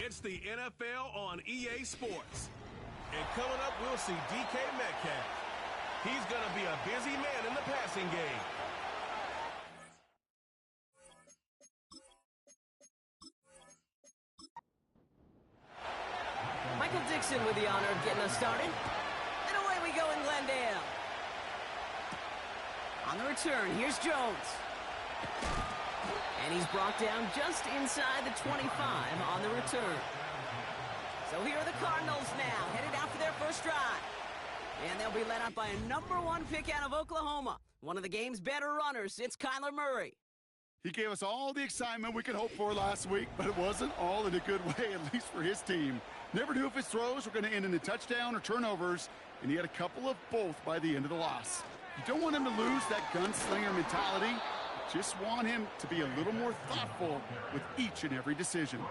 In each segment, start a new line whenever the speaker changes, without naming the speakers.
It's the NFL on EA Sports. And coming up, we'll see DK Metcalf. He's going to be a busy man in the passing game.
Michael Dixon with the honor of getting us started. And away we go in Glendale. On the return, here's Jones. And he's brought down just inside the 25 on the return. So here are the Cardinals now, headed out for their first drive. And they'll be led up by a #1 pick out of Oklahoma. One of the game's better runners, it's Kyler Murray.
He gave us all the excitement we could hope for last week, but it wasn't all in a good way, at least for his team. Never knew if his throws were going to end in a touchdown or turnovers, and he had a couple of both by the end of the loss. You don't want him to lose that gunslinger mentality. Just want him to be a little more thoughtful with each and every decision.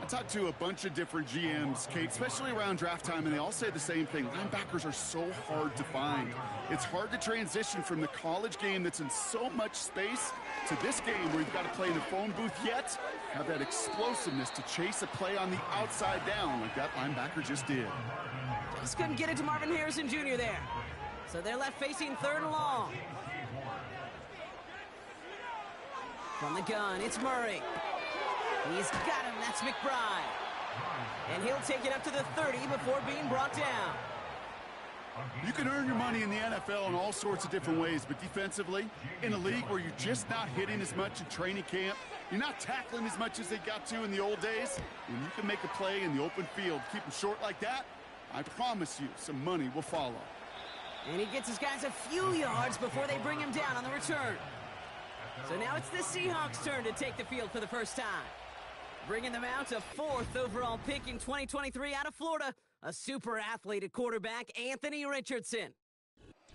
I talked to a bunch of different GMs, Kate, especially around draft time, and they all say the same thing. Linebackers are so hard to find. It's hard to transition from the college game that's in so much space to this game where you've got to play in a phone booth, yet have that explosiveness to chase a play on the outside down like that linebacker just did.
Just couldn't get it to Marvin Harrison Jr. there. So they're left facing 3rd and long. From the gun, it's Murray. He's got him, that's McBride. And he'll take it up to the 30 before being brought down.
You can earn your money in the NFL in all sorts of different ways, but defensively, in a league where you're just not hitting as much in training camp, you're not tackling as much as they got to in the old days, when you can make a play in the open field, keep them short like that, I promise you some money will follow.
And he gets his guys a few yards before they bring him down on the return. So now it's the Seahawks' turn to take the field for the first time. Bringing them out to 4th overall pick in 2023 out of Florida, a super athlete at quarterback, Anthony Richardson.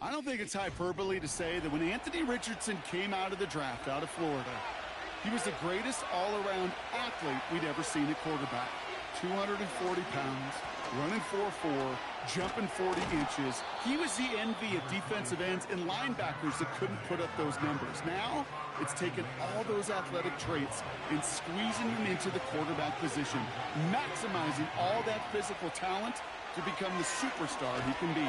I don't think it's hyperbole to say that when Anthony Richardson came out of the draft out of Florida, he was the greatest all-around athlete we'd ever seen at quarterback. 240 pounds, running 4.4, jumping 40 inches. He was the envy of defensive ends and linebackers that couldn't put up those numbers. Now, it's taken all those athletic traits and squeezing them into the quarterback position, maximizing all that physical talent to become the superstar he can be.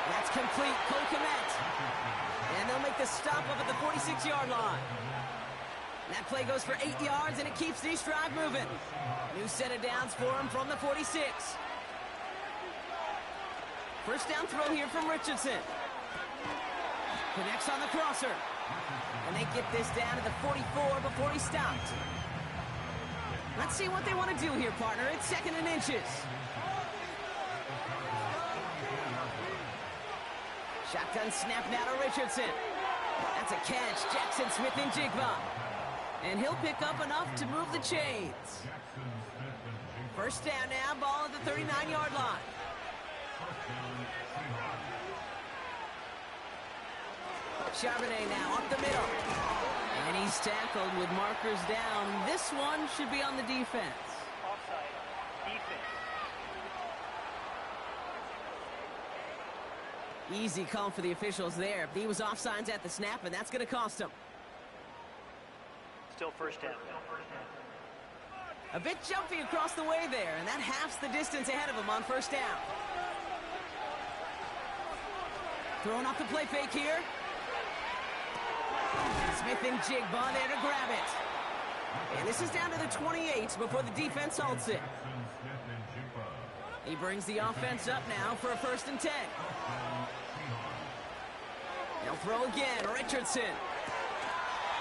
That's complete. Cole Kmet. And they'll make the stop up at the 46-yard line. That play goes for 8 yards, and it keeps this drive moving. New set of downs for him from the 46. First down throw here from Richardson. Connects on the crosser. And they get this down to the 44 before he stopped. Let's see what they want to do here, partner. It's 2nd and inches. Shotgun snap now to Richardson. That's a catch. Jackson Smith and Jigba. And he'll pick up enough to move the chains. First down now, ball at the 39-yard line. Charbonnet now up the middle. And he's tackled with markers down. This one should be on the defense.
Offside. Defense.
Easy call for the officials there. He was offsides at the snap, and that's going to cost him.
Still first down.
A bit jumpy across the way there, and that halves the distance ahead of him on first down. Throwing off the play fake here. Smith and Jigba there to grab it. And this is down to the 28 before the defense halts it. He brings the offense up now for a 1st and 10. They'll throw again, Richardson.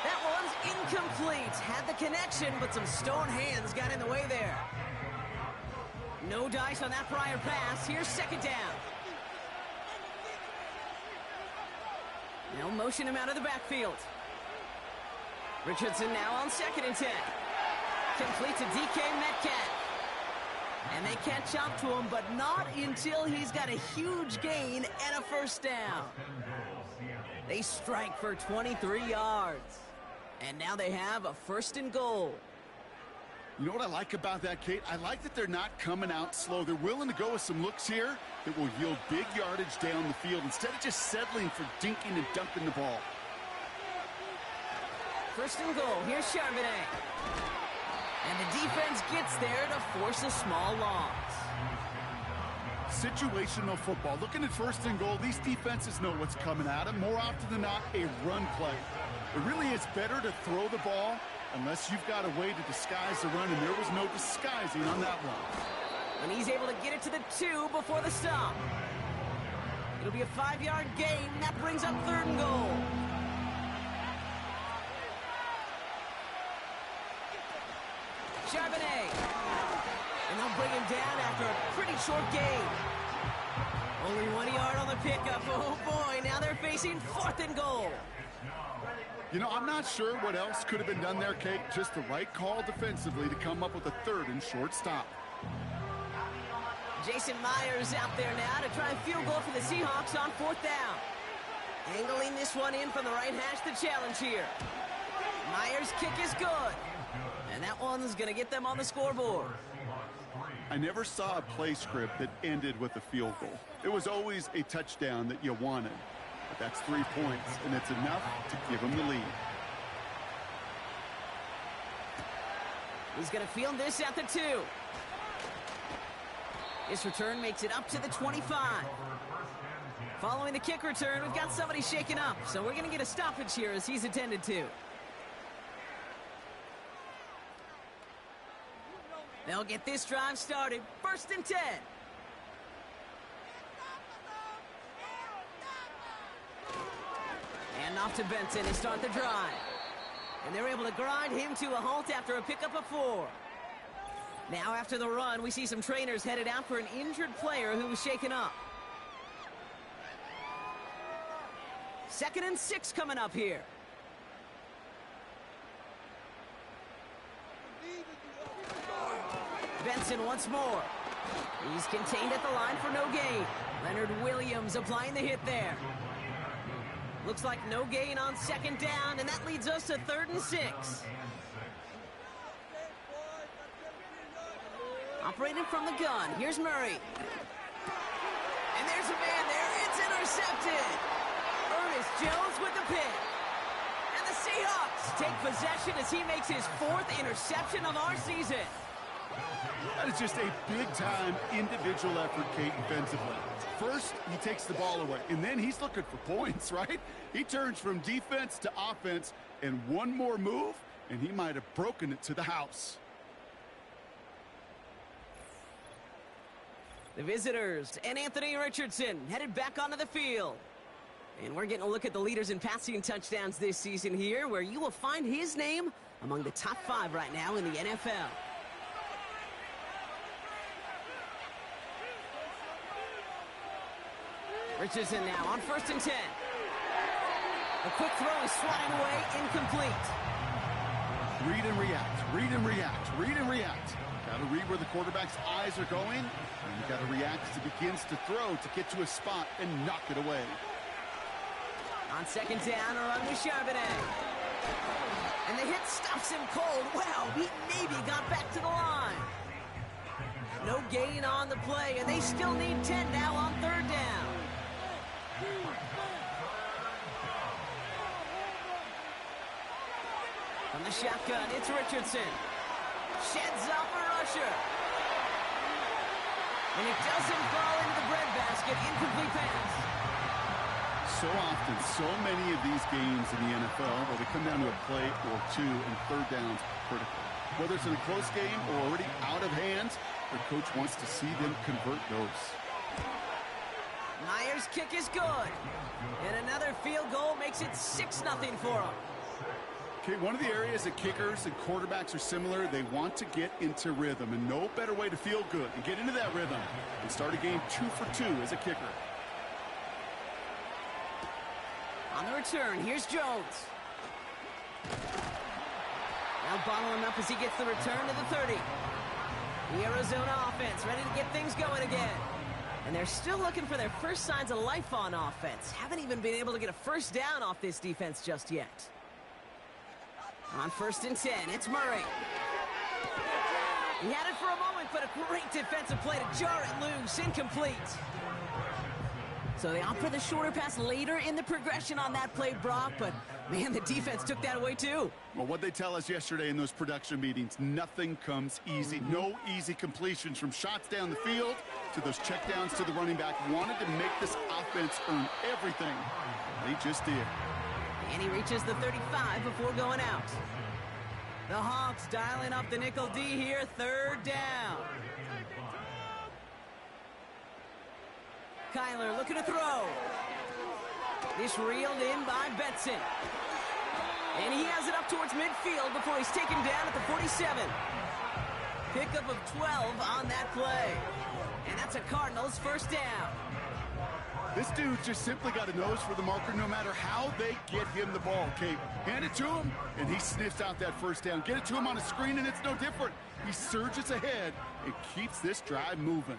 That one's incomplete. Had the connection, but some stone hands got in the way there. No dice on that prior pass. Here's 2nd down. They'll motion him out of the backfield. Richardson now on 2nd and 10. Complete to DK Metcalf. And they catch up to him, but not until he's got a huge gain and a first down. They strike for 23 yards. And now they have a 1st and goal.
You know what I like about that, Kate? I like that they're not coming out slow. They're willing to go with some looks here that will yield big yardage down the field instead of just settling for dinking and dunking the ball.
1st and goal. Here's Charbonnet. And the defense gets there to force a small loss.
Situational football. Looking at first and goal, these defenses know what's coming at them. More often than not, a run play. It really is better to throw the ball unless you've got a way to disguise the run, and there was no disguising on that one.
And he's able to get it to the 2 before the stop. It'll be a 5-yard gain. That brings up 3rd and goal. Charbonnet. And they'll bring him down after a pretty short gain. Only 1 yard on the pickup. Oh, boy. Now they're facing 4th and goal.
You know, I'm not sure what else could have been done there, Kate. Just the right call defensively to come up with a 3rd and short stop.
Jason Myers out there now to try a field goal for the Seahawks on 4th down. Angling this one in from the right hash, the challenge here. Myers' kick is good. And that one's going to get them on the scoreboard.
I never saw a play script that ended with a field goal. It was always a touchdown that you wanted. But that's 3 points, and it's enough to give them the lead.
He's going to field this at the 2. This return makes it up to the 25. Following the kick return, we've got somebody shaken up, so we're going to get a stoppage here as he's attended to. They'll get this drive started. 1st and 10. And off to Benson to start the drive. And they're able to grind him to a halt after a pickup of 4. Now after the run, we see some trainers headed out for an injured player who was shaken up. 2nd and 6 coming up here. Benson once more. He's contained at the line for no gain. Leonard Williams applying the hit there. Looks like no gain on 2nd down, and that leads us to 3rd and 6. Operating from the gun, here's Murray. And there's a man there, it's intercepted. Ernest Jones with the pick. And the Seahawks take possession as he makes his 4th interception of our season.
That is just a big-time individual effort, Kate, defensively. First, he takes the ball away, and then he's looking for points, right? He turns from defense to offense, and one more move, and he might have broken it to the house.
The visitors and Anthony Richardson headed back onto the field. And we're getting a look at the leaders in passing touchdowns this season here, where you will find his name among the top 5 right now in the NFL. Richardson now on 1st and 10. A quick throw is swatted away, incomplete.
Read and react, read and react, read and react. Got to read where the quarterback's eyes are going, and you got to react as he begins to throw to get to a spot and knock it away.
On 2nd down, a run with Charbonnet. And the hit stops him cold. Wow, he maybe got back to the line. No gain on the play, and they still need 10 now on 3rd down. From the shotgun, it's Richardson. Sheds off a rusher. And it doesn't fall into the breadbasket. Incomplete pass.
So often, so many of these games in the NFL where they come down to a play or 2 and 3rd downs critical. Whether it's in a close game or already out of hand, the coach wants to see them convert those.
Myers' kick is good. And another field goal makes it 6-0 for him.
Okay, one of the areas that kickers and quarterbacks are similar, they want to get into rhythm, and no better way to feel good and get into that rhythm and start a game 2 for 2 as a kicker.
On the return, here's Jones. Now bottling up as he gets the return to the 30. The Arizona offense ready to get things going again. And they're still looking for their first signs of life on offense. Haven't even been able to get a 1st down off this defense just yet. On 1st and 10, it's Murray. He had it for a moment, but a great defensive play to jar it loose. Incomplete. So they opt for the shorter pass later in the progression on that play, Brock, but man, the defense took that away too.
Well, what they tell us yesterday in those production meetings, nothing comes easy. No easy completions from shots down the field to those checkdowns to the running back. Wanted to make this offense earn everything. They just did.
And he reaches the 35 before going out. The Hawks dialing up the nickel D here, third down. Kyler looking to throw. This reeled in by Benson. And he has it up towards midfield before he's taken down at the 47. Pickup of 12 on that play. And that's a Cardinals first down.
This dude just simply got a nose for the marker no matter how they get him the ball, Kate. Hand it to him, and he sniffs out that first down. Get it to him on a screen, and it's no different. He surges ahead and keeps this drive moving.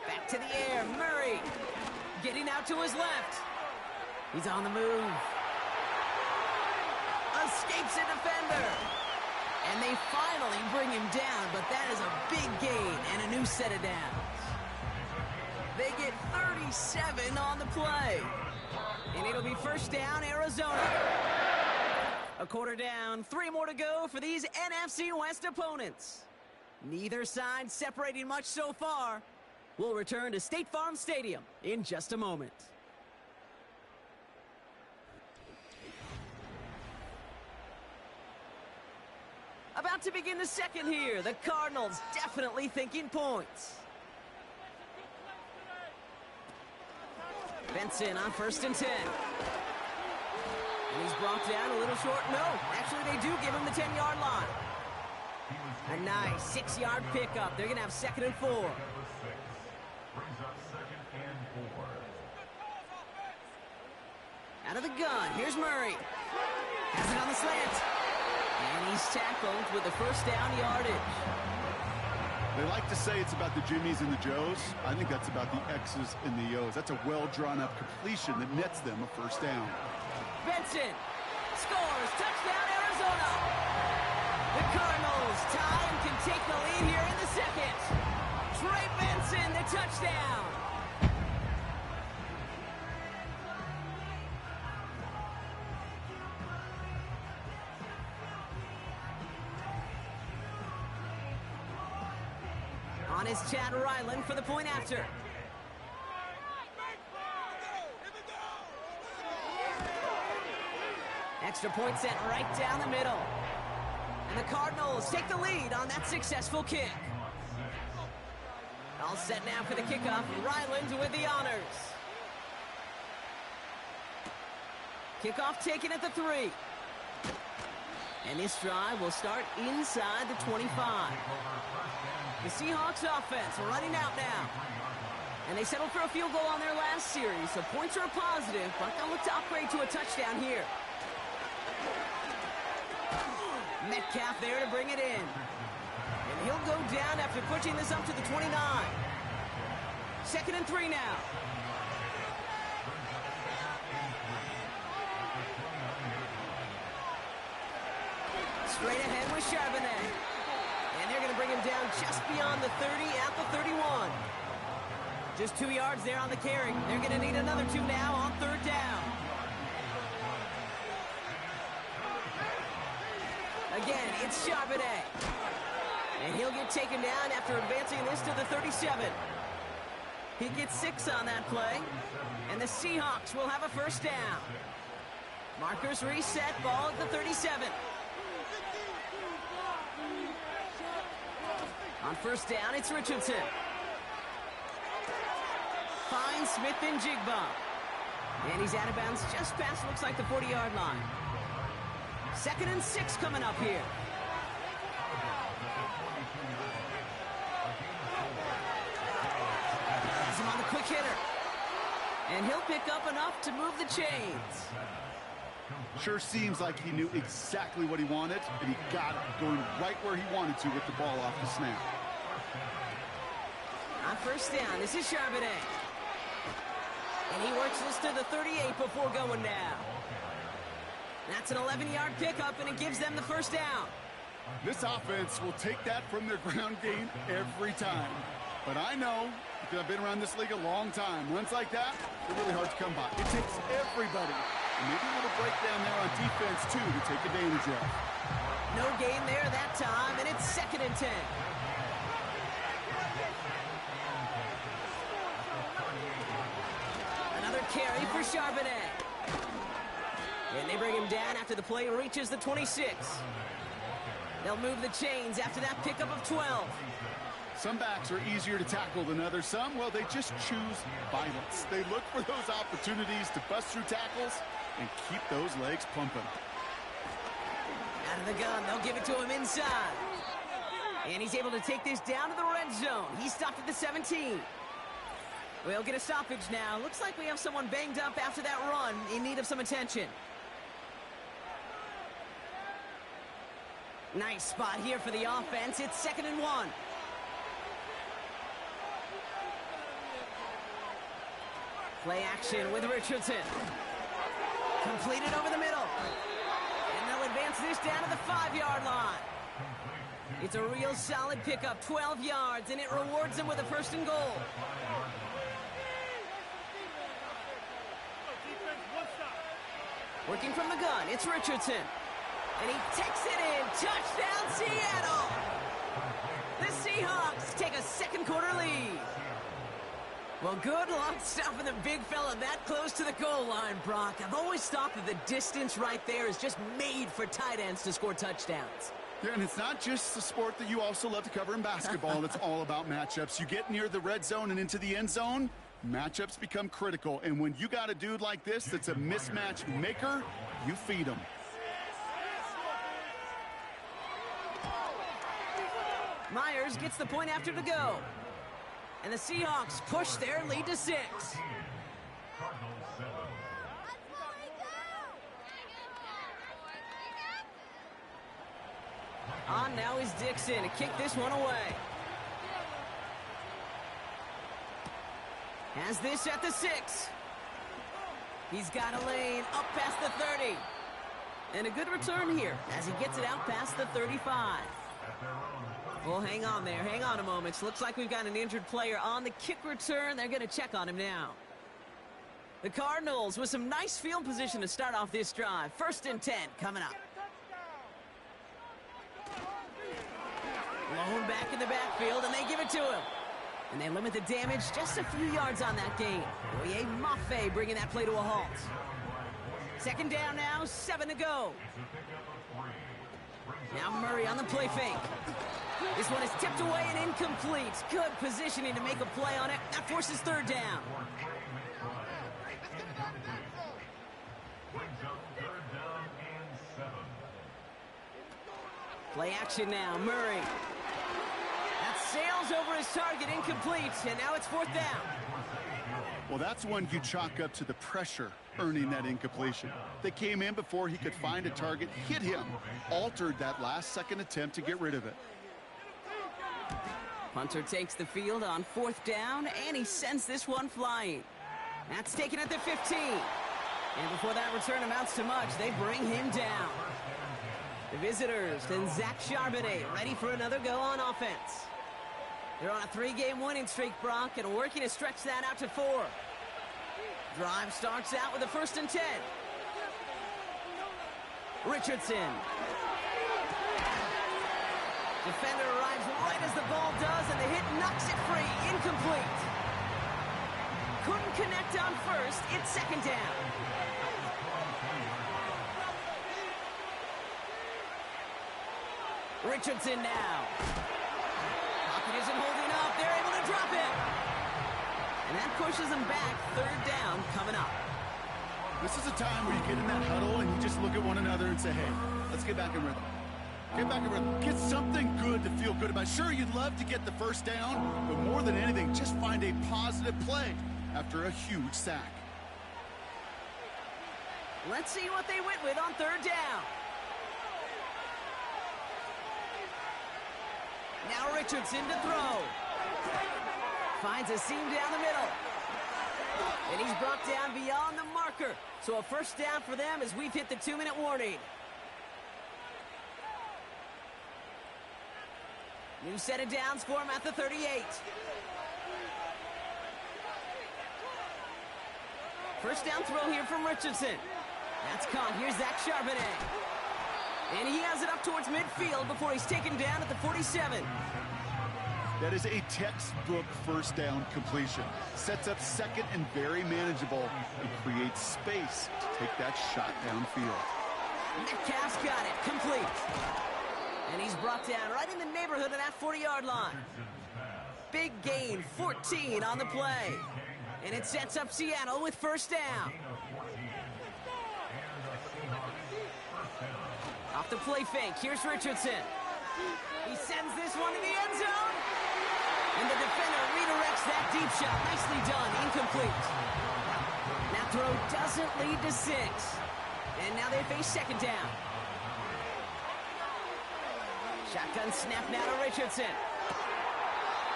Back to the air, Murray. Getting out to his left. He's on the move. Escapes a defender. And they finally bring him down, but that is a big gain and a new set of downs. They get 37 on the play. And it'll be first down, Arizona. A quarter down, 3 more to go for these NFC West opponents. Neither side separating much so far. We'll return to State Farm Stadium in just a moment. About to begin the second here. The Cardinals definitely thinking points. Benson on 1st and 10. And he's brought down a little short. No, actually they do give him the 10-yard line. A nice 6-yard pickup. They're going to have 2nd and 4. Out of the gun. Here's Murray. Has it on the slant. And he's tackled with the first down yardage.
They like to say it's about the Jimmies and the Joes. I think that's about the X's and the O's. That's a well-drawn-up completion that nets them a first down.
Benson scores. Touchdown, Arizona. The Cardinals tie and can take the lead here in the second. Trey Benson, the touchdown. On is Chad Ryland for the point after. Extra point sent right down the middle. And the Cardinals take the lead on that successful kick. All set now for the kickoff. Ryland with the honors. Kickoff taken at the 3. And this drive will start inside the 25. The Seahawks offense running out now. And they settled for a field goal on their last series, so points are a positive, but they'll look to upgrade to a touchdown here. Metcalf there to bring it in. And he'll go down after pushing this up to the 29. 2nd and 3 now. Straight ahead with Charbonnet. And they're going to bring him down just beyond the 30 at the 31. Just 2 yards there on the carry. They're going to need another 2 now on 3rd down. Again, it's Charbonnet. And he'll get taken down after advancing this to the 37. He gets 6 on that play. And the Seahawks will have a first down. Markers reset, ball at the 37. On 1st down, it's Richardson. Finds Smith and Jigba. And he's out of bounds just past, looks like, the 40-yard line. 2nd and 6 coming up here. He's him on the quick hitter. And he'll pick up enough to move the chains.
Sure seems like he knew exactly what he wanted, and he got it going right where he wanted to with the ball off the snap.
On 1st down, this is Charbonnet. And he works this to the 38 before going down. That's an 11-yard pickup, and it gives them the first down.
This offense will take that from their ground game every time. But I know, because I've been around this league a long time, runs like that, they're really hard to come by. It takes everybody. And maybe a little breakdown there on defense, too, to take advantage of.
No gain there that time, and it's 2nd and 10. Another carry for Charbonnet. And they bring him down after the play reaches the 26. They'll move the chains after that pickup of 12.
Some backs are easier to tackle than others. Some, well, they just choose violence. They look for those opportunities to bust through tackles and keep those legs pumping.
Out of the gun, they'll give it to him inside. And he's able to take this down to the red zone. He stopped at the 17. We'll get a stoppage now. Looks like we have someone banged up after that run in need of some attention. Nice spot here for the offense. It's 2nd and 1. Play action with Richardson. Completed over the middle. And they'll advance this down to the 5-yard line. It's a real solid pickup, 12 yards, and it rewards them with a 1st and goal. Working from the gun, it's Richardson. And he takes it in. Touchdown, Seattle! The Seahawks take a 2nd quarter lead. Well, good luck stopping the big fella that close to the goal line, Brock. I've always thought that the distance right there is just made for tight ends to score touchdowns.
Yeah, and it's not just a sport that you also love to cover in basketball. It's all about matchups. You get near the red zone and into the end zone, matchups become critical. And when you got a dude like this that's a mismatch maker, you feed him.
Myers gets the point after to go. And the Seahawks push their lead to 6. On now is Dixon to kick this one away. Has this at the 6. He's got a lane up past the 30. And a good return here as he gets it out past the 35. Well, hang on there. Hang on a moment. Looks like we've got an injured player on the kick return. They're going to check on him now. The Cardinals with some nice field position to start off this drive. 1st and 10 coming up. Lone back in the backfield, and they give it to him. And they limit the damage just a few yards on that gain. Oye Mafe bringing that play to a halt. 2nd down now, 7 to go. Now Murray on the play fake. This one is tipped away and incomplete. Good positioning to make a play on it. That forces 3rd down. Play action now, Murray. That sails over his target, incomplete, and now it's 4th down.
Well, that's one you chalk up to the pressure earning that incompletion. They came in before he could find a target, hit him, altered that last-second attempt to get rid of it.
Hunter takes the field on 4th down, and he sends this one flying. That's taken at the 15. And before that return amounts to much, they bring him down. The visitors and Zach Charbonnet ready for another go on offense. They're on a 3-game winning streak, Brock, and working to stretch that out to 4. Drive starts out with a 1st and 10. Richardson. Defender arrives right as the ball does, and the hit knocks it free. Incomplete. Couldn't connect on 1st. It's 2nd down. Richardson now. Pocket isn't holding up. They're able to drop it. And that pushes them back. 3rd down coming up.
This is a time where you get in that huddle and you just look at one another and say, hey, let's get back in rhythm. Get back in rhythm. Get something good to feel good about. Sure, you'd love to get the 1st down, but more than anything, just find a positive play after a huge sack.
Let's see what they went with on 3rd down. Now Richardson to throw. Finds a seam down the middle. And he's brought down beyond the marker. So a 1st down for them as we've hit the 2-minute warning. New set of downs for him at the 38. First down throw here from Richardson. That's caught. Here's Zach Charbonnet. And he has it up towards midfield before he's taken down at the 47.
That is a textbook first down completion. Sets up second and very manageable and creates space to take that shot downfield.
Metcalf's got it. Complete. And he's brought down right in the neighborhood of that 40-yard line. Big gain, 14 on the play. And it sets up Seattle with first down. Off the play fake, here's Richardson. He sends this one to the end zone. And the defender redirects that deep shot. Nicely done, incomplete. That throw doesn't lead to 6. And now they face second down. Shotgun snap now to Richardson.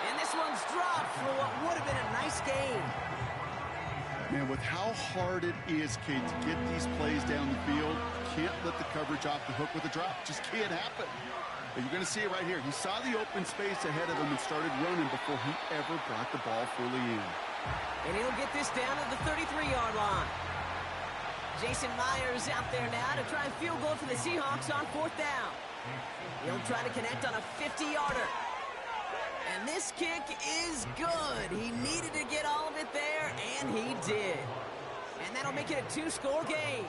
And this one's dropped for what would have been a nice gain.
Man, with how hard it is, Kate, to get these plays down the field, can't let the coverage off the hook with a drop. Just can't happen. But you're going to see it right here. He saw the open space ahead of him and started running before he ever brought the ball fully in.
And he'll get this down to the 33-yard line. Jason Myers out there now to try and field goal for the Seahawks on fourth down. He'll try to connect on a 50-yarder. And this kick is good. He needed to get all of it there, and he did. And that'll make it a 2-score game.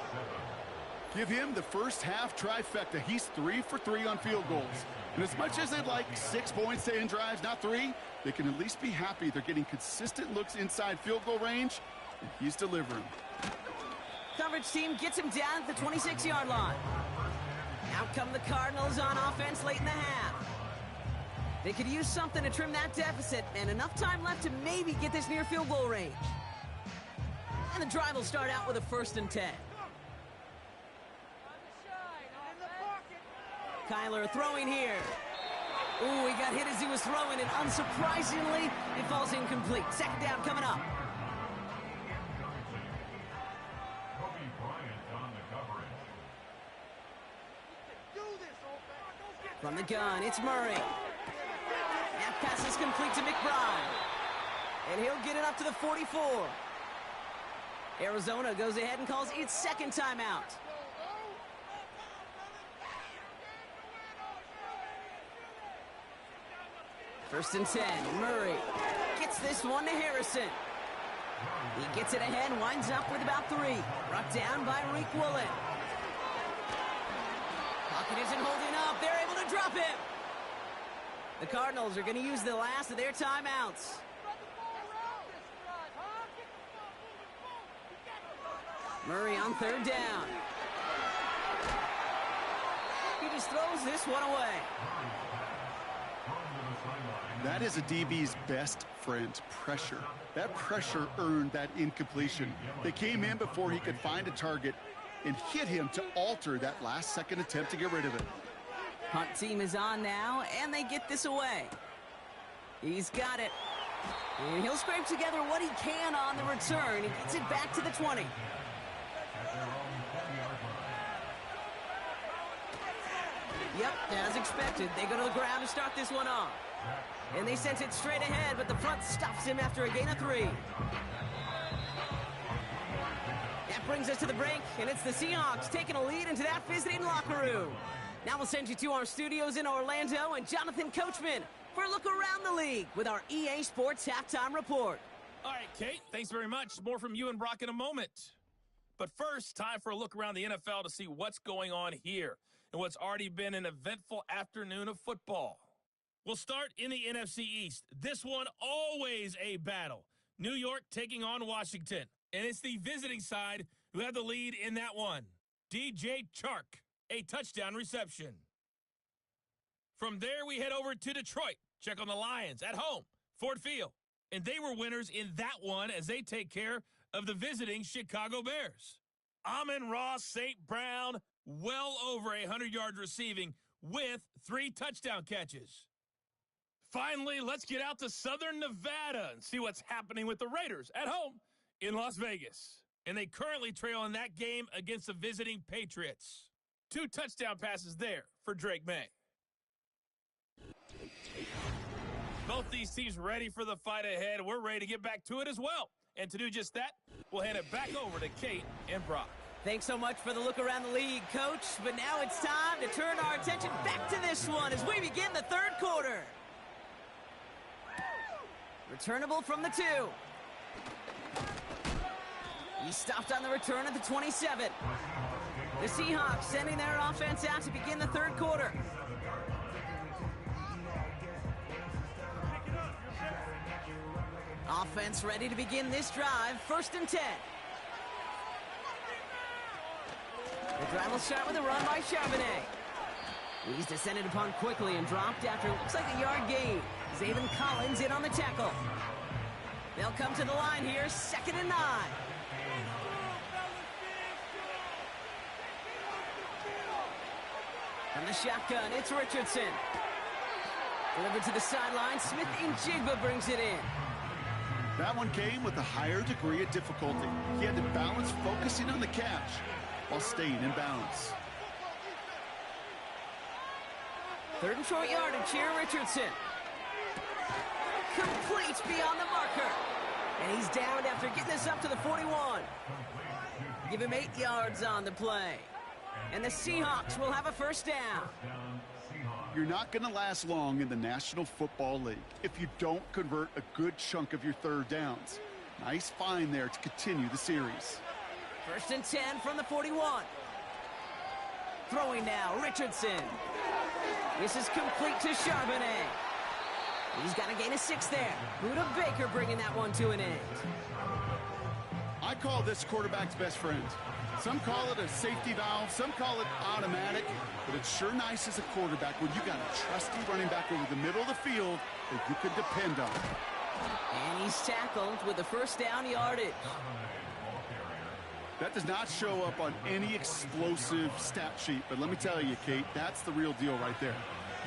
Give him the first half trifecta. He's 3 for 3 on field goals. And as much as they'd like 6 points to end drives, not 3, they can at least be happy they're getting consistent looks inside field goal range, and he's delivering.
Coverage team gets him down at the 26-yard line. Out come the Cardinals on offense late in the half. They could use something to trim that deficit, and enough time left to maybe get this near field goal range. And the drive will start out with a 1st and 10. Kyler throwing here. Ooh, he got hit as he was throwing, and unsurprisingly, it falls incomplete. Second down coming up. From the gun, it's Murray. That pass is complete to McBride. And he'll get it up to the 44. Arizona goes ahead and calls its second timeout. First and 10, Murray gets this one to Harrison. He gets it ahead, winds up with about 3. Brought down by Reek Woolen. Pocket isn't holding up. They're able to drop him. The Cardinals are going to use the last of their timeouts. Murray on third down. He just throws this one away.
That is a DB's best friend, pressure. That pressure earned that incompletion. They came in before he could find a target and hit him to alter that last-second attempt to get rid of it.
Punt team is on now, and they get this away. He's got it. And he'll scrape together what he can on the return. He gets it back to the 20. Yep, as expected, they go to the ground to start this one off. And they sent it straight ahead, but the front stops him after a gain of 3. That brings us to the break, and it's the Seahawks taking a lead into that visiting locker room. Now we'll send you to our studios in Orlando and Jonathan Coachman for a look around the league with our EA Sports Halftime Report.
All right, Kate, thanks very much. More from you and Brock in a moment. But first, time for a look around the NFL to see what's going on here and what's already been an eventful afternoon of football. We'll start in the NFC East. This one always a battle. New York taking on Washington. And it's the visiting side who had the lead in that one. DJ Chark, a touchdown reception. From there, we head over to Detroit. Check on the Lions at home, Ford Field. And they were winners in that one as they take care of the visiting Chicago Bears. Amon-Ra St. Brown, well over 100 yards receiving with 3 touchdown catches. Finally, let's get out to Southern Nevada and see what's happening with the Raiders at home in Las Vegas. And they currently trail in that game against the visiting Patriots. 2 touchdown passes there for Drake May. Both these teams ready for the fight ahead. We're ready to get back to it as well. And to do just that, we'll hand it back over to Kate and Brock.
Thanks so much for the look around the league, Coach. But now it's time to turn our attention back to this one as we begin the third quarter. Returnable from the 2. He stopped on the return at the 27. The Seahawks sending their offense out to begin the third quarter. Offense ready to begin this drive. 1st and 10. The drive will start with a run by Charbonnet. He's descended upon quickly and dropped after it looks like a yard gain. Zayvon Collins in on the tackle. They'll come to the line here, 2nd and 9. From the shotgun, it's Richardson. Delivered to the sideline, Smith-Njigba brings it in.
That one came with a higher degree of difficulty. He had to balance focusing on the catch while staying in bounds.
3rd and short yardage here, Richardson. Complete beyond the marker. And he's down after getting this up to the 41. Give him 8 yards on the play. And the Seahawks will have a 1st down.
You're not going to last long in the National Football League if you don't convert a good chunk of your 3rd downs. Nice find there to continue the series.
1st and 10 from the 41. Throwing now, Richardson. This is complete to Charbonnet. He's got a gain of 6 there. Buda Baker bringing that one to an end.
I call this quarterback's best friend. Some call it a safety valve, some call it automatic, but it's sure nice as a quarterback when you got a trusty running back over the middle of the field that you can depend on.
And he's tackled with the 1st down yardage.
That does not show up on any explosive stat sheet, but let me tell you, Kate, that's the real deal right there.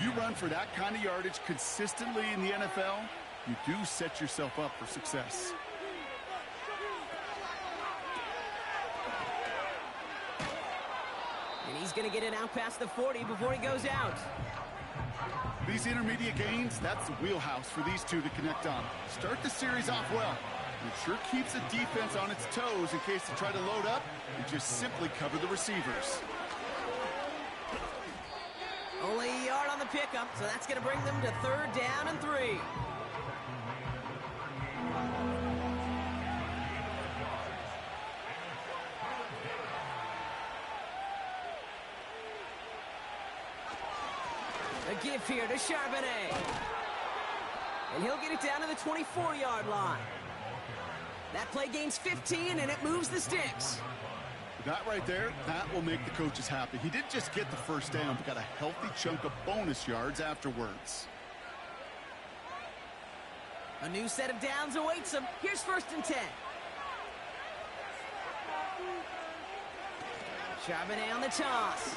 You run for that kind of yardage consistently in the NFL, you do set yourself up for success.
And he's going to get it out past the 40 before he goes out.
These intermediate gains, that's the wheelhouse for these two to connect on. Start the series off well. It sure keeps the defense on its toes in case they try to load up and just simply cover the receivers.
Only a yard on the pickup, so that's going to bring them to 3rd down and 3. A give here to Charbonnet. And he'll get it down to the 24-yard line. That play gains 15, and it moves the sticks.
That right there, that will make the coaches happy. He didn't just get the 1st down, but got a healthy chunk of bonus yards afterwards.
A new set of downs awaits him. Here's 1st and 10. Charbonnet on the toss.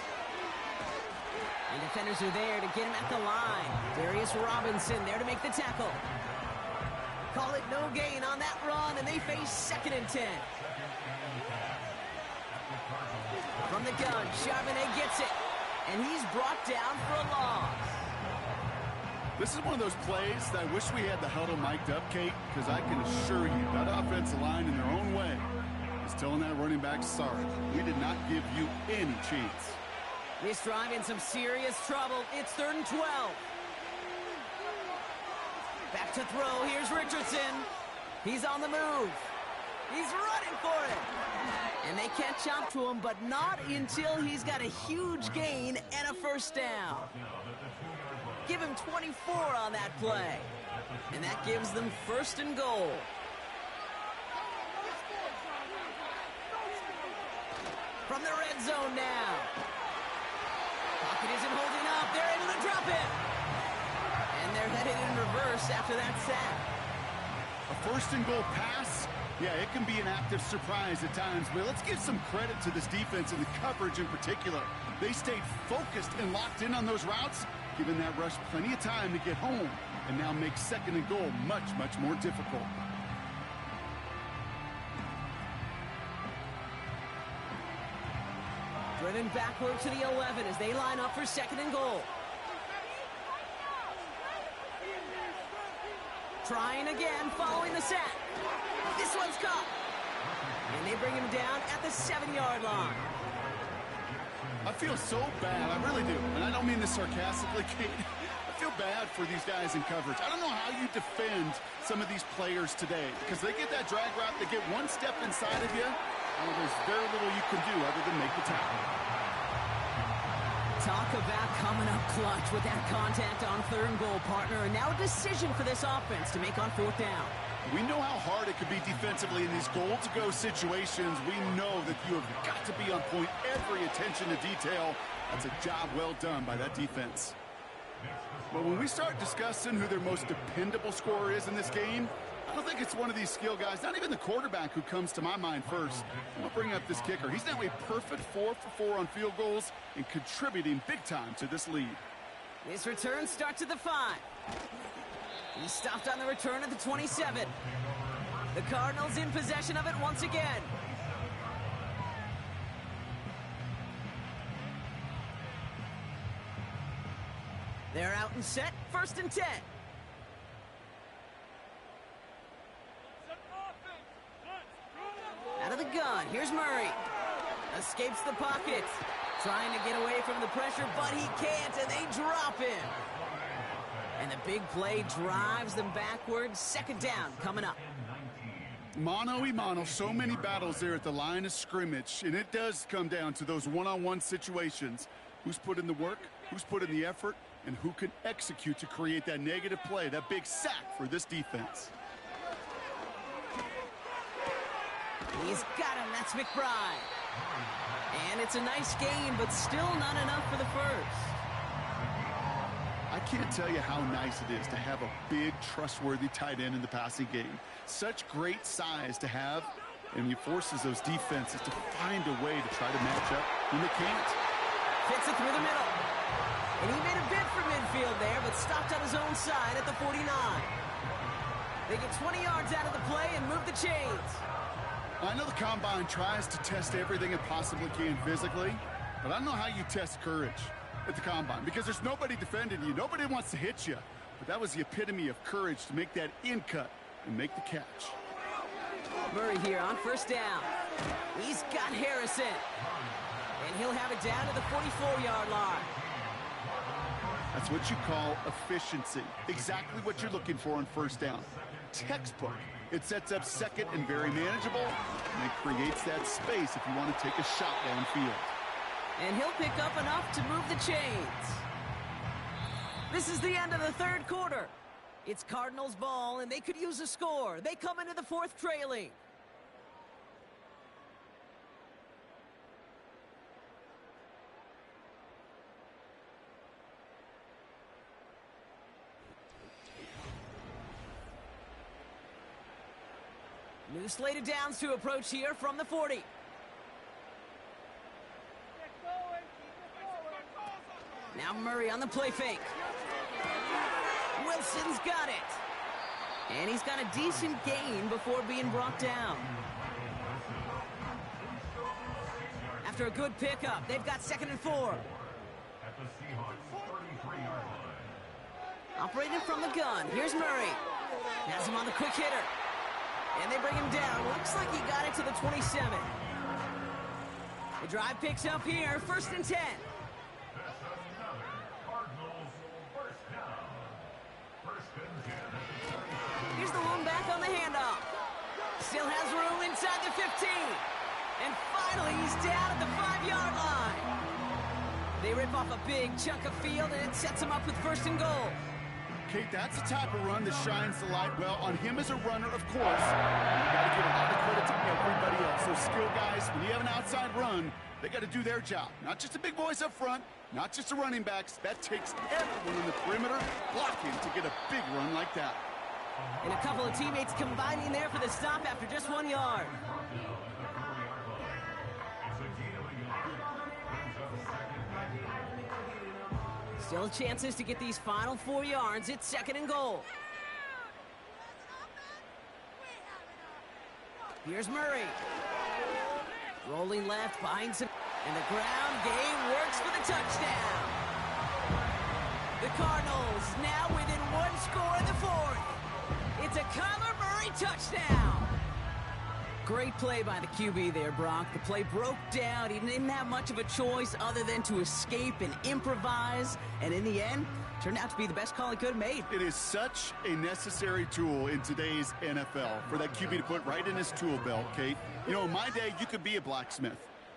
And defenders are there to get him at the line. Darius Robinson there to make the tackle. Call it no gain on that run, and they face 2nd and 10. From the gun, Charbonnet gets it, and he's brought down for a loss.
This is one of those plays that I wish we had the huddle mic'd up, Kate, because I can assure you that offensive line in their own way is telling that running back, sorry, we did not give you any chance.
This drive in some serious trouble. It's 3rd and 12. Back to throw. Here's Richardson. He's on the move. He's running for it. And they catch up to him, but not until he's got a huge gain and a 1st down. Give him 24 on that play. And that gives them 1st and goal. From the red zone now. Pocket isn't holding up. They're able to drop it. And they're headed in reverse after that sack.
A 1st and goal pass, yeah, it can be an active surprise at times, but let's give some credit to this defense and the coverage in particular. They stayed focused and locked in on those routes, giving that rush plenty of time to get home, and now make 2nd and goal much, much more difficult.
Driven backward to the 11 as they line up for 2nd and goal. Trying again following the sack. This one's caught. And they bring him down at the 7-yard line.
I feel so bad. I really do. And I don't mean this sarcastically, Kate. I feel bad for these guys in coverage. I don't know how you defend some of these players today because they get that drag route, they get one step inside of you, and there's very little you can do other than make the tackle.
Talk about coming up clutch with that contact on 3rd and goal, partner. And now a decision for this offense to make on 4th down.
We know how hard it could be defensively in these goal-to-go situations. We know that you have got to be on point, every attention to detail. That's a job well done by that defense. But when we start discussing who their most dependable scorer is in this game, I don't think it's one of these skill guys, not even the quarterback, who comes to my mind first. I'm going to bring up this kicker. He's now a perfect 4 for 4 on field goals and contributing big time to this lead.
This return starts at the 5. He stopped on the return at the 27. The Cardinals in possession of it once again. They're out and set, 1st and 10. Out of the gun, here's Murray. Escapes the pocket. Trying to get away from the pressure, but he can't, and they drop him. And the big play drives them backwards. 2nd down coming up.
Mano-a-mano, so many battles there at the line of scrimmage, and it does come down to those one-on-one situations. Who's put in the work, who's put in the effort, and who can execute to create that negative play, that big sack for this defense.
He's got him. That's McBride. And it's a nice game, but still not enough for the first.
I can't tell you how nice it is to have a big, trustworthy tight end in the passing game. Such great size to have, and he forces those defenses to find a way to try to match up when they can't.
Fits it through the middle. And he made a bid for midfield there, but stopped on his own side at the 49. They get 20 yards out of the play and move the chains.
I know the Combine tries to test everything it possibly can physically, but I don't know how you test courage at the Combine because there's nobody defending you. Nobody wants to hit you. But that was the epitome of courage to make that in cut and make the catch.
Murray here on 1st down. He's got Harrison. And he'll have it down to the 44-yard line.
That's what you call efficiency. Exactly what you're looking for on 1st down. Textbook. It sets up 2nd and very manageable, and it creates that space if you want to take a shot downfield.
And he'll pick up enough to move the chains. This is the end of the 3rd quarter. It's Cardinals ball, and they could use a score. They come into the 4th trailing. New slate of downs to approach here from the 40. Now Murray on the play fake. Wilson's got it. And he's got a decent gain before being brought down. After a good pickup, they've got 2nd and 4. Operating from the gun, here's Murray. Has him on the quick hitter. And they bring him down. Looks like he got it to the 27. The drive picks up here, 1st and 10. Here's the one back on the handoff. Still has room inside the 15. And finally, he's down at the 5-yard line. They rip off a big chunk of field, and it sets him up with 1st and goal.
Kate, that's the type of run that shines the light well on him as a runner, of course. You got to give a lot of credit to everybody else. Those skill guys, when you have an outside run, they got to do their job. Not just the big boys up front, not just the running backs. That takes everyone in the perimeter blocking to get a big run like that.
And a couple of teammates combining there for the stop after just 1 yard. Still chances to get these final 4 yards. It's 2nd and goal. Here's Murray. Rolling left behind some. And the ground game works for the touchdown. The Cardinals now within 1 score in the 4th. It's a Kyler Murray touchdown. Great play by the QB there, Brock. The play broke down. He didn't have much of a choice other than to escape and improvise. And in the end, turned out to be the best call he could have made.
It is such a necessary tool in today's NFL for that QB to put right in his tool belt, Kate. You know, in my day, you could be a blacksmith,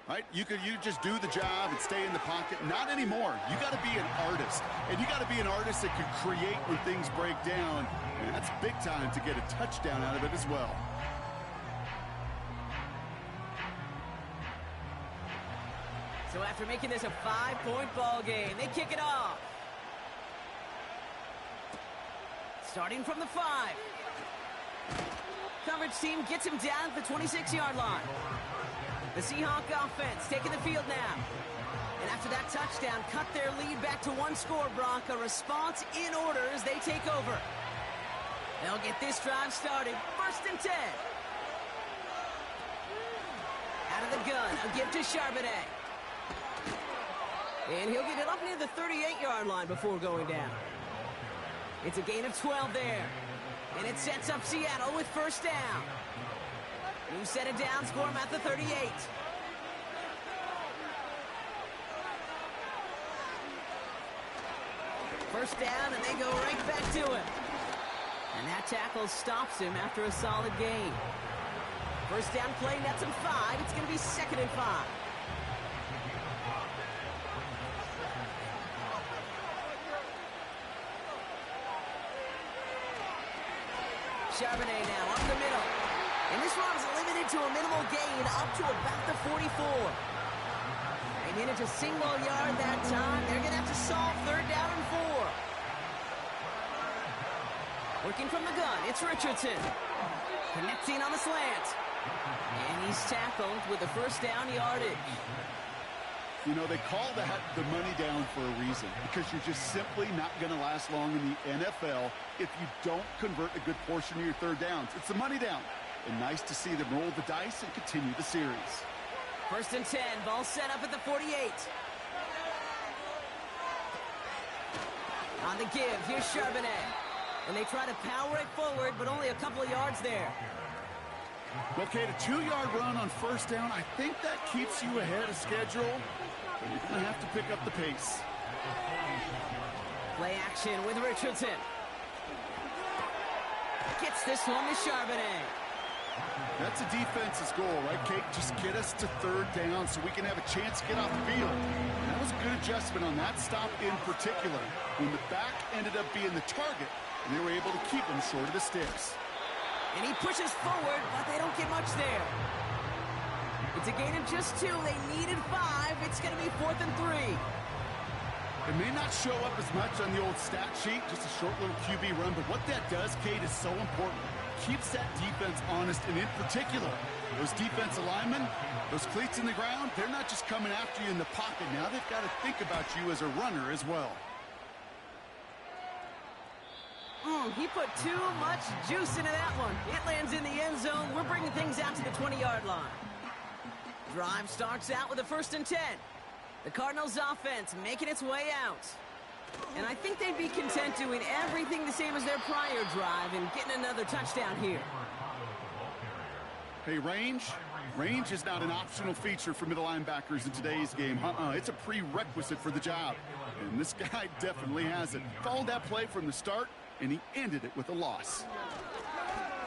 right? You just do the job and stay in the pocket. Not anymore. You got to be an artist. And you got to be an artist that can create when things break down. And that's big time to get a touchdown out of it as well.
So after making this a 5-point ball game, they kick it off. Starting from the 5. Coverage team gets him down at the 26-yard line. The Seahawks offense taking the field now. And after that touchdown, cut their lead back to one score, Brock. A response in order as they take over. They'll get this drive started. 1st and 10. Out of the gun, a give to Charbonnet. And he'll get it up near the 38-yard line before going down. It's a gain of 12 there. And it sets up Seattle with 1st down. New set of downs for him at the 38. First down, and they go right back to him. And that tackle stops him after a solid gain. First down play, nets him 5. It's going to be 2nd and 5. Charbonnet now up the middle. And this run is limited to a minimal gain up to about the 44. They manage a single yard that time. They're going to have to solve 3rd down and 4. Working from the gun, it's Richardson. Connecting on the slant. And he's tackled with the 1st down yardage.
You know, they call that the money down for a reason, because you're just simply not going to last long in the NFL if you don't convert a good portion of your 3rd downs. It's the money down. And nice to see them roll the dice and continue the series.
1st and 10, ball set up at the 48. On the give, here's Charbonnet. And they try to power it forward, but only a couple of yards there.
Okay, the 2-yard run on 1st down, I think that keeps you ahead of schedule. But you're going to have to pick up the pace.
Play action with Richardson. Gets this one to Charbonnet.
That's a defense's goal, right, Kate? Just get us to 3rd down so we can have a chance to get off the field. And that was a good adjustment on that stop in particular, when the back ended up being the target, and they were able to keep him short of the sticks.
And he pushes forward, but they don't get much there. It's a gain of just 2. They needed 5. It's going to be 4th and 3.
It may not show up as much on the old stat sheet, just a short little QB run, but what that does, Kate, is so important. Keeps that defense honest, and in particular, those defensive linemen, those cleats in the ground, they're not just coming after you in the pocket. Now they've got to think about you as a runner as well.
He put too much juice into that one. It lands in the end zone. We're bringing things out to the 20-yard line. Drive starts out with a 1st and 10. The Cardinals offense making its way out. And I think they'd be content doing everything the same as their prior drive and getting another touchdown here.
Hey, range is not an optional feature for middle linebackers in today's game. It's a prerequisite for the job. And this guy definitely has it. Followed that play from the start, and he ended it with a loss.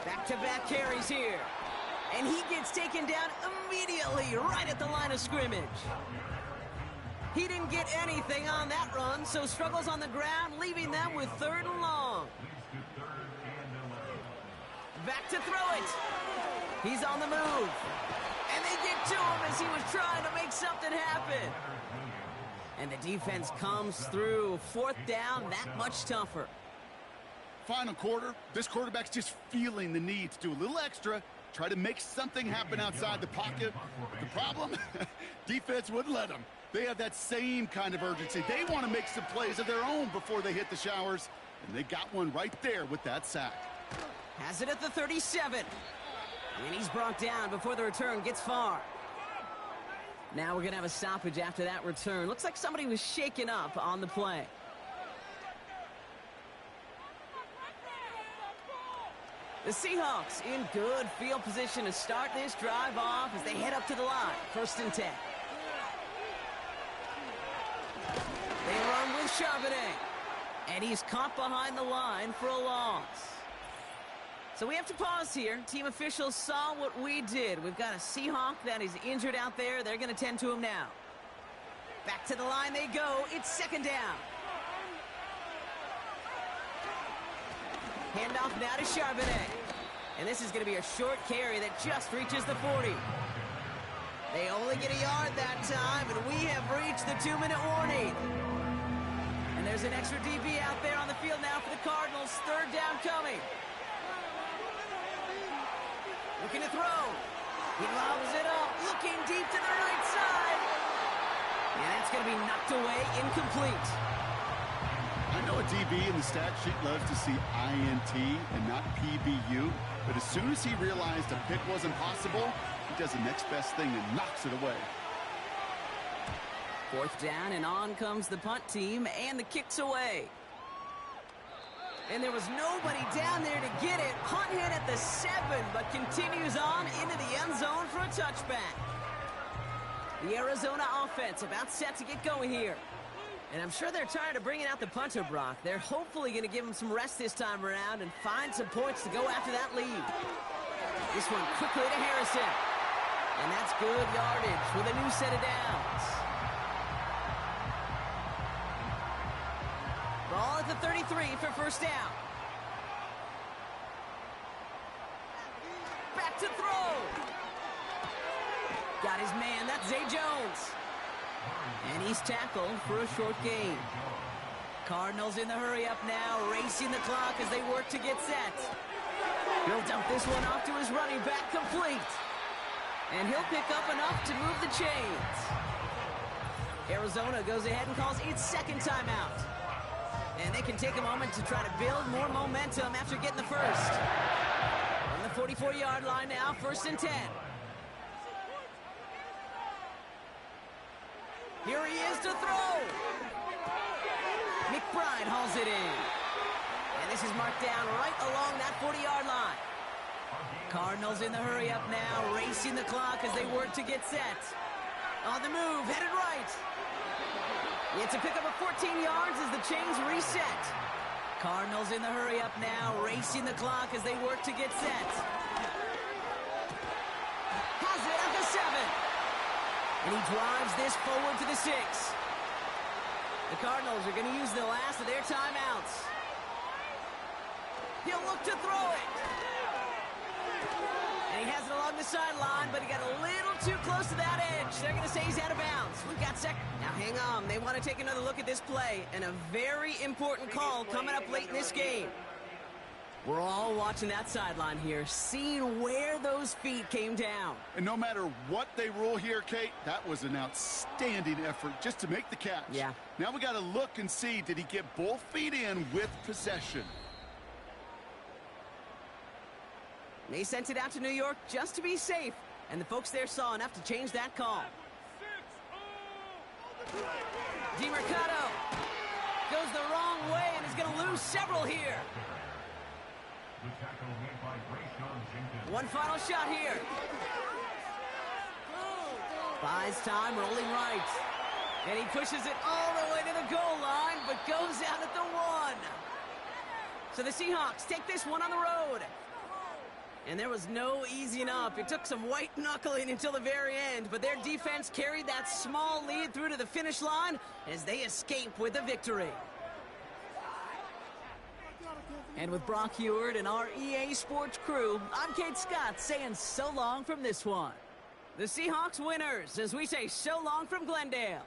Back-to-back carries here. And he gets taken down immediately right at the line of scrimmage. He didn't get anything on that run, so struggles on the ground, leaving them with 3rd and long. Back to throw it. He's on the move. And they get to him as he was trying to make something happen. And the defense comes through. 4th down, that much tougher.
Final quarter, this quarterback's just feeling the need to do a little extra, try to make something happen outside the pocket. But the problem, defense wouldn't let them. They have that same kind of urgency. They want to make some plays of their own before they hit the showers, and they got one right there with that sack.
Has it at the 37. And he's brought down before the return gets far. Now we're going to have a stoppage after that return. Looks like somebody was shaken up on the play. The Seahawks in good field position to start this drive off as they head up to the line. 1st and 10. They run with Charbonnet. And he's caught behind the line for a loss. So we have to pause here. Team officials saw what we did. We've got a Seahawk that is injured out there. They're going to tend to him now. Back to the line they go. It's 2nd down. Handoff now to Charbonnet. And this is going to be a short carry that just reaches the 40. They only get a yard that time, and we have reached the 2-minute warning. And there's an extra DB out there on the field now for the Cardinals. 3rd down coming. Looking to throw. He lobs it up, looking deep to the right side. And that's going to be knocked away, incomplete.
I know a DB in the stat sheet loves to see INT and not PBU, but as soon as he realized a pick wasn't possible, he does the next best thing and knocks it away.
4th down, and on comes the punt team, and the kick's away. And there was nobody down there to get it. Punt hit at the 7, but continues on into the end zone for a touchback. The Arizona offense about set to get going here. And I'm sure they're tired of bringing out the punter, Brock. They're hopefully going to give him some rest this time around and find some points to go after that lead. This one quickly to Harrison. And that's good yardage with a new set of downs. Ball at the 33 for 1st down. Back to throw. Got his man. That's Zay Jones. And he's tackled for a short gain. Cardinals in the hurry up now, racing the clock as they work to get set. He'll dump this one off to his running back, complete. And he'll pick up enough to move the chains. Arizona goes ahead and calls its 2nd timeout. And they can take a moment to try to build more momentum after getting the first. On the 44-yard line now, 1st and 10. Here he is to throw. McBride hauls it in. And this is marked down right along that 40-yard line. Cardinals in the hurry up now, racing the clock as they work to get set. On the move, headed right. It's a pickup of 14 yards as the chains reset. Cardinals in the hurry up now, racing the clock as they work to get set. Has it at the 7. And he drives this forward to the 6. The Cardinals are going to use the last of their timeouts. He'll look to throw it. And he has it along the sideline, but he got a little too close to that edge. They're going to say he's out of bounds. We've got second. Now hang on. They want to take another look at this play. And a very important call coming up late in this game. We're all watching that sideline here, seeing where those feet came down.
And no matter what they rule here, Kate, that was an outstanding effort just to make the catch.
Yeah.
Now we got to look and see, did he get both feet in with possession?
They sent it out to New York just to be safe, and the folks there saw enough to change that call. DiMercato goes the wrong way and is going to lose several here. One final shot here. Buys time, rolling right. And he pushes it all the way to the goal line, but goes out at the 1. So the Seahawks take this one on the road. And there was no easing up. It took some white knuckling until the very end, but their defense carried that small lead through to the finish line as they escape with a victory. And with Brock Heward and our EA Sports crew, I'm Kate Scott saying so long from this one. The Seahawks winners as we say so long from Glendale.